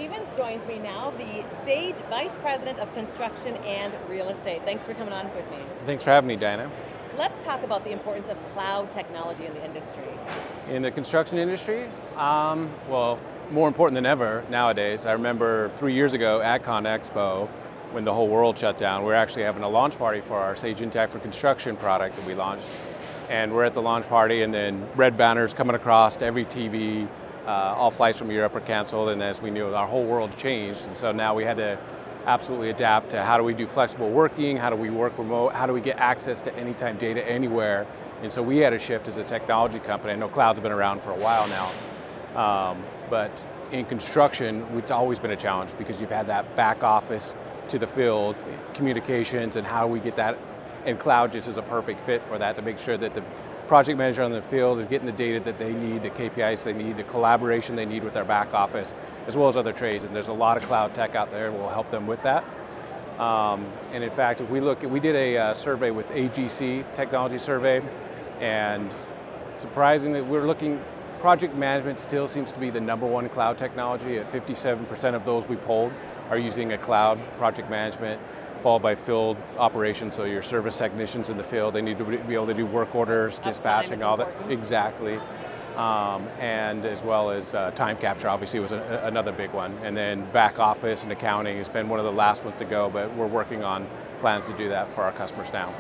Stephens joins me now, the Sage Vice President of Construction and Real Estate. Thanks for coming on with me. Thanks for having me, Diana. Let's talk about the importance of cloud technology in the industry. In the construction industry, well, more important than ever nowadays. I remember 3 years ago at CONEXPO, when the whole world shut down, we were actually having a launch party for our Sage Intacct for Construction product that we launched. And we're at the launch party, and then red banners coming across to every TV. All flights from Europe were canceled, and as we knew, our whole world changed. And so now we had to absolutely adapt to how do we do flexible working, how do we work remote, how do we get access to anytime data anywhere. And so we had a shift as a technology company. I know clouds have been around for a while now, but in construction, it's always been a challenge because you've had that back office to the field, communications, and how we get that, and cloud just is a perfect fit for that, to make sure that the project manager on the field is getting the data that they need, the KPIs they need, the collaboration they need with their back office, as well as other trades. And there's a lot of cloud tech out there that will help them with that. And in fact, if we look, we did a survey with AGC, technology survey, and surprisingly, we're looking, project management still seems to be the #1 cloud technology. At 57% of those we polled are using a cloud project management, followed by field operations, so your service technicians in the field, they need to be able to do work orders, dispatching, all that. Exactly. And as well as time capture, obviously, was another big one. And then back office and accounting has been one of the last ones to go, but we're working on plans to do that for our customers now.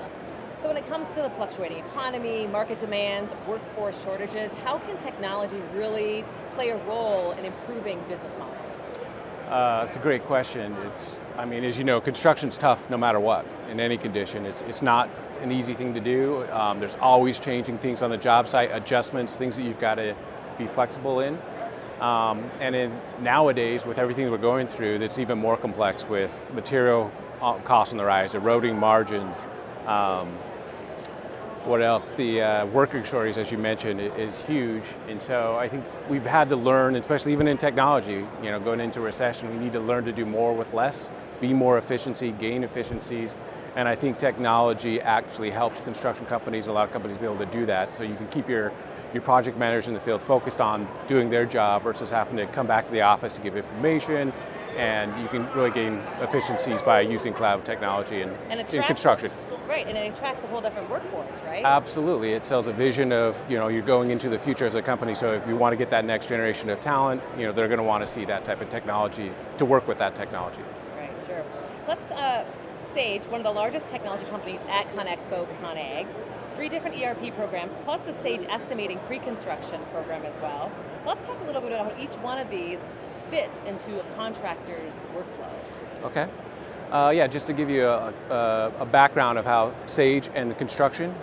So when it comes to the fluctuating economy, market demands, workforce shortages, how can technology really play a role in improving business models? It's a great question. I mean, as you know, construction's tough no matter what, in any condition. It's not an easy thing to do. There's always changing things on the job site, adjustments, things that you've got to be flexible in. Nowadays, with everything that we're going through, that's even more complex with material costs on the rise, eroding margins. What else? The worker shortage, as you mentioned, is huge. And so I think we've had to learn, especially even in technology, going into recession, we need to learn to do more with less, be more efficiency, gain efficiencies. And I think technology actually helps construction companies, a lot of companies, be able to do that. So you can keep your project managers in the field focused on doing their job versus having to come back to the office to give information. And you can really gain efficiencies by using cloud technology in construction. Right, and it attracts a whole different workforce, right? Absolutely, it sells a vision of, you're going into the future as a company, so if you want to get that next generation of talent, they're going to want to see that type of technology, to work with that technology. Right, sure. Let's, Sage, one of the largest technology companies at CONEXPO, ConAg, 3 different ERP programs, plus the Sage estimating pre-construction program as well. Let's talk a little bit about how each one of these fits into a contractor's workflow. Okay. Yeah, just to give you a background of how Sage and the construction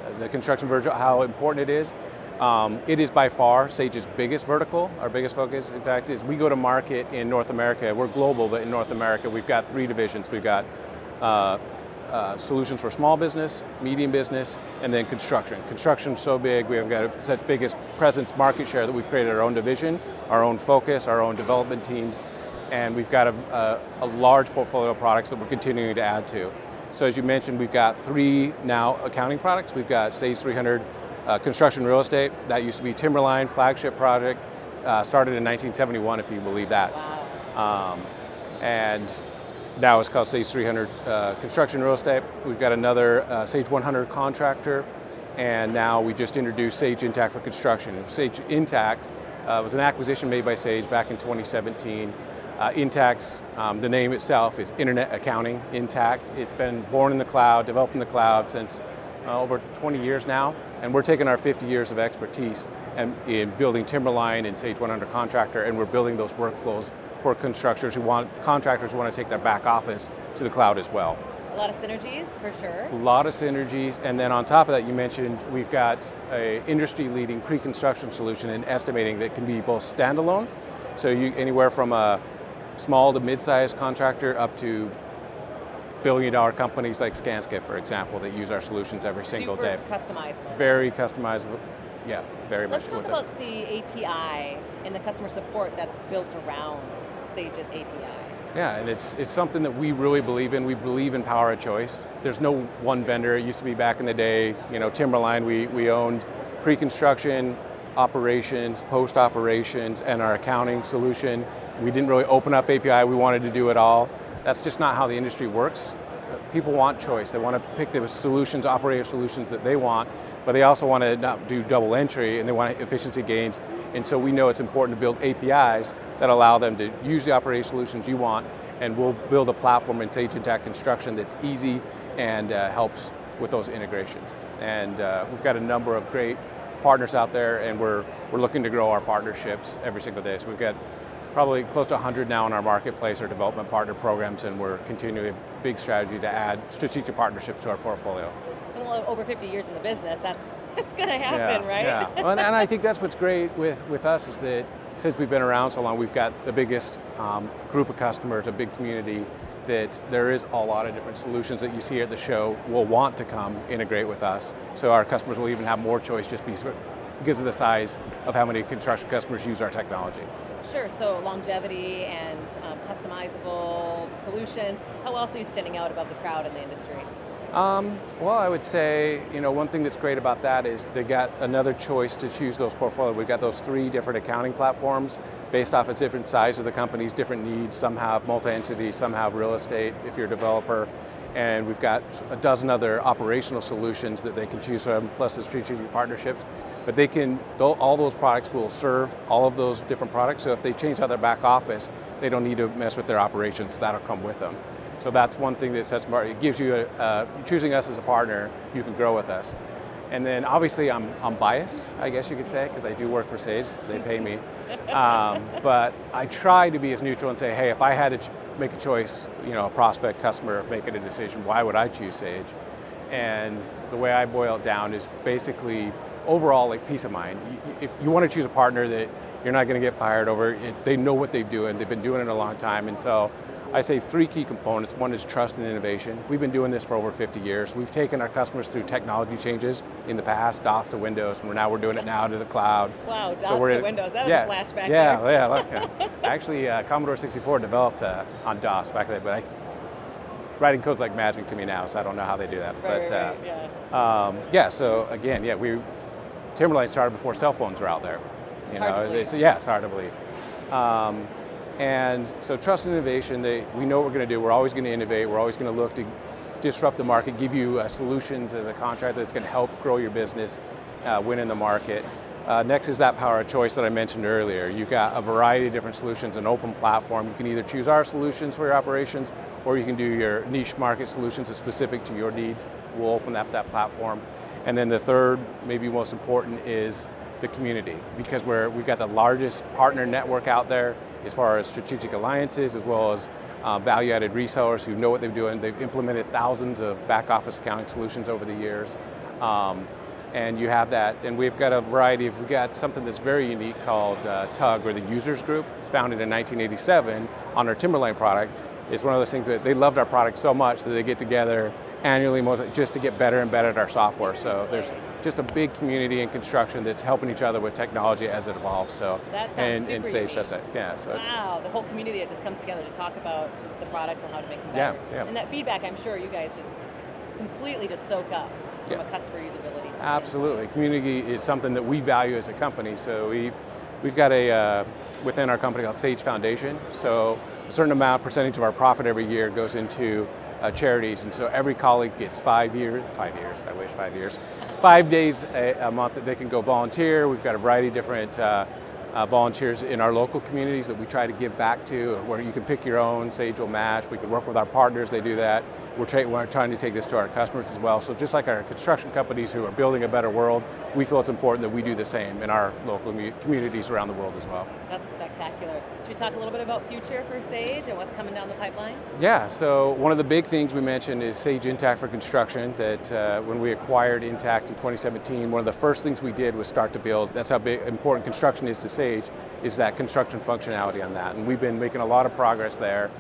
vertical, how important it is by far Sage's biggest vertical, our biggest focus. In fact, is we go to market in North America. We're global, but in North America, we've got 3 divisions. We've got solutions for small business, medium business, and then construction. Construction's so big, we've got such biggest presence, market share, that we've created our own division, our own focus, our own development teams. And we've got a large portfolio of products that we're continuing to add to. So as you mentioned, we've got 3 now accounting products. We've got Sage 300 Construction Real Estate. That used to be Timberline, flagship project, started in 1971, if you believe that. Wow. And now it's called Sage 300 Construction Real Estate. We've got another Sage 100 Contractor, and now we just introduced Sage Intacct for Construction. Sage Intacct was an acquisition made by Sage back in 2017. Intacct, the name itself is Internet Accounting Intacct. It's been born in the cloud, developed in the cloud since over 20 years now, and we're taking our 50 years of expertise in building Timberline and Sage 100 Contractor, and we're building those workflows for contractors who want to take their back office to the cloud as well. A lot of synergies, for sure. A lot of synergies, and then on top of that, you mentioned we've got an industry-leading pre-construction solution in estimating that can be both standalone, so anywhere from a small to mid-sized contractor up to billion-dollar companies like Skanska, for example, that use our solutions every single day. Super customizable. Very customizable. Yeah, very much. Let's talk about the API and the customer support that's built around Sage's API. Yeah, and it's something that we really believe in. We believe in power of choice. There's no one vendor. It used to be back in the day, Timberline, we owned pre-construction, operations, post-operations, and our accounting solution. We didn't really open up API, we wanted to do it all. That's just not how the industry works. People want choice. They want to pick the solutions, operating solutions that they want, but they also want to not do double entry, and they want efficiency gains. And so we know it's important to build APIs that allow them to use the operating solutions you want, and we'll build a platform in Sage Intacct Construction that's easy and helps with those integrations. And we've got a number of great partners out there, and we're looking to grow our partnerships every single day. So we've got probably close to 100 now in our marketplace, our development partner programs, and we're continuing a big strategy to add strategic partnerships to our portfolio. Well, over 50 years in the business, that's going to happen, right? Yeah, well, and I think that's what's great with us is that since we've been around so long, we've got the biggest group of customers, a big community, that there is a lot of different solutions that you see at the show will want to come integrate with us. So our customers will even have more choice just because of the size of how many construction customers use our technology. Sure, so longevity and customizable solutions. How else are you standing out above the crowd in the industry? Well, I would say, one thing that's great about that is they got another choice to choose those portfolios. We've got those 3 different accounting platforms based off of different size of the companies, different needs. Some have multi-entity, some have real estate if you're a developer. And we've got a dozen other operational solutions that they can choose from, plus the strategic partnerships. But they can, all those products will serve all of those different products. So if they change out their back office, they don't need to mess with their operations. That'll come with them. So that's one thing that sets apart. It gives you, choosing us as a partner, you can grow with us. And then obviously I'm biased, I guess you could say, because I do work for Sage, they pay me. But I try to be as neutral and say, hey, if I had to make a choice, a prospect, customer, making a decision, why would I choose Sage? And the way I boil it down is basically overall like peace of mind. If you want to choose a partner that you're not going to get fired over, they know what they're doing, they've been doing it a long time, and so I say 3 key components. One is trust and innovation. We've been doing this for over 50 years. We've taken our customers through technology changes in the past, DOS to Windows, and we're doing it now to the cloud. Wow, DOS to Windows, that was a flashback there. Yeah. Actually, Commodore 64 developed on DOS back then, but writing code's like magic to me now, so I don't know how they do that. So again, Timberline started before cell phones were out there. It's hard to believe. And so trust and innovation, we know what we're going to do. We're always going to innovate. We're always going to look to disrupt the market, give you solutions as a contractor that's going to help grow your business, win in the market. Next is that power of choice that I mentioned earlier. You've got a variety of different solutions, an open platform. You can either choose our solutions for your operations, or you can do your niche market solutions that's specific to your needs. We'll open up that platform. And then the third, maybe most important, is the community, because we've got the largest partner network out there as far as strategic alliances, as well as value-added resellers who know what they're doing. They've implemented thousands of back-office accounting solutions over the years. And you have that, and we've got a variety we've got something that's very unique called TUG, or the Users Group. It's founded in 1987 on our Timberline product. It's one of those things that they loved our product so much that they get together annually just to get better and better at our software. So there's just a big community in construction that's helping each other with technology as it evolves. So that sounds super Sage does that. Yeah. So wow, the whole community that just comes together to talk about the products and how to make them better. Yeah. And that feedback, I'm sure you guys just completely soak up from a customer usability. Absolutely. Community is something that we value as a company. So we've got within our company called Sage Foundation. So a certain percentage of our profit every year goes into charities, and so every colleague gets 5 years, I wish 5 years, 5 days a month that they can go volunteer. We've got a variety of different volunteers in our local communities that we try to give back to, where you can pick your own. Sage will match. We can work with our partners, they do that. We're trying to take this to our customers as well. So just like our construction companies who are building a better world, we feel it's important that we do the same in our local communities around the world as well. That's spectacular. Should we talk a little bit about future for Sage and what's coming down the pipeline? Yeah, so one of the big things we mentioned is Sage Intacct for Construction, that when we acquired Intacct in 2017, one of the first things we did was start to build, that's how important construction is to Sage, is that construction functionality on that. And we've been making a lot of progress there.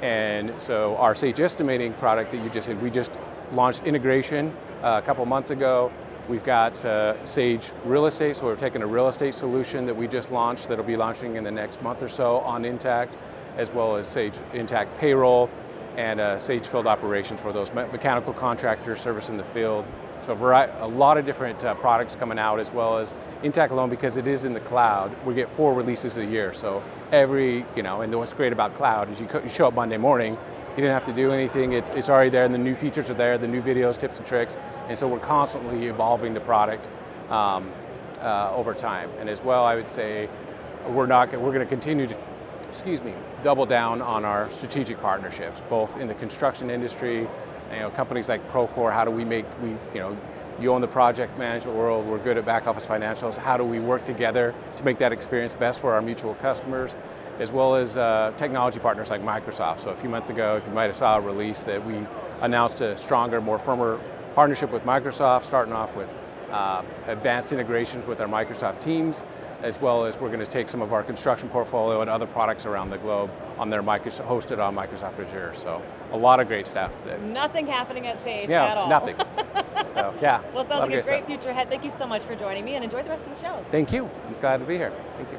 And so our Sage Estimating product that you just said, we just launched integration a couple months ago. We've got Sage Real Estate, so we're taking a real estate solution that we just launched that'll be launching in the next month or so on Intacct, as well as Sage Intacct Payroll and Sage Field Operations for those mechanical contractors service in the field. So a lot of different products coming out, as well as Intacct alone, because it is in the cloud, we get 4 releases a year. So and what's great about cloud is you show up Monday morning, you didn't have to do anything, it's already there, and the new features are there, the new videos, tips and tricks, and so we're constantly evolving the product over time. And as well, I would say, we're going to continue to, double down on our strategic partnerships, both in the construction industry, companies like Procore. How do you own the project management world, we're good at back office financials. How do we work together to make that experience best for our mutual customers, as well as technology partners like Microsoft. So a few months ago, if you might have saw a release that we announced a stronger, more firmer partnership with Microsoft, starting off with advanced integrations with our Microsoft Teams, as well as we're going to take some of our construction portfolio and other products around the globe on their hosted on Microsoft Azure. So a lot of great stuff. Nothing happening at Sage at all. Nothing. So yeah. Well, it sounds like a great future ahead. Thank you so much for joining me, and enjoy the rest of the show. Thank you. I'm glad to be here. Thank you.